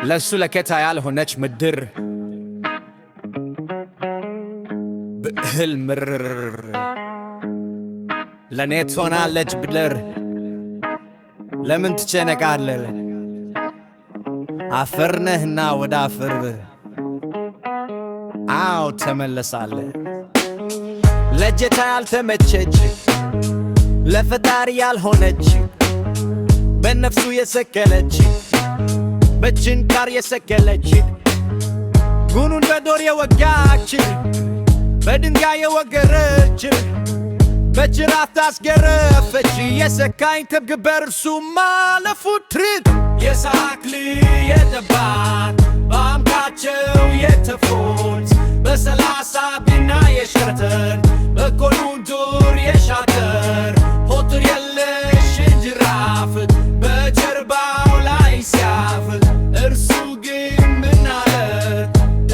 ለሱ ለከታ ያልሆነች ምድር ብእህል ምርር ለኔ ትሆናለች ብድር ለምን ትጨነቃለህ? አፈር ነህና ወደ አፈር አው ተመለሳለህ። ለጌታ ያልተመቸች ለፈጣሪ ያልሆነች በነፍሱ የሰከለች በችንካር የሰከለች ጉኑን በዶር የወጋች በድንጋይ የወገረች በጅራፍ ታስገረፈች የሰካኝ ትግበር እርሱ ማለፉ ትርት የሳክል የደባት በአምካቸው የተፎት በሰላሳ ቢና የሸርተር በኮኑ ዱር የሻተር ሆትር የለሽ እንጅራፍ በጀርባው ላይ ሲያፍ እርሱ ግን ምናለ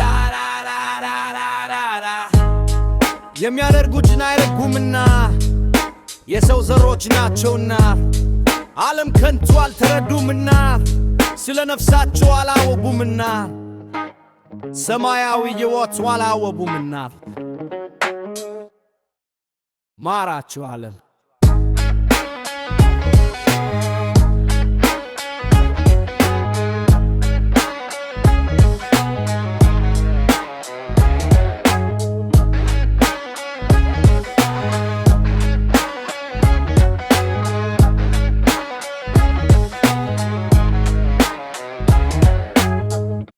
ላላላላላላ የሚያደርጉትን አይረጉምና የሰው ዘሮች ናቸውና ዓለም ከንቱ አልተረዱምና ስለ ነፍሳቸው አላወቡምና ሰማያዊ ሕይወት አላወቡምና ማራቸው ዓለም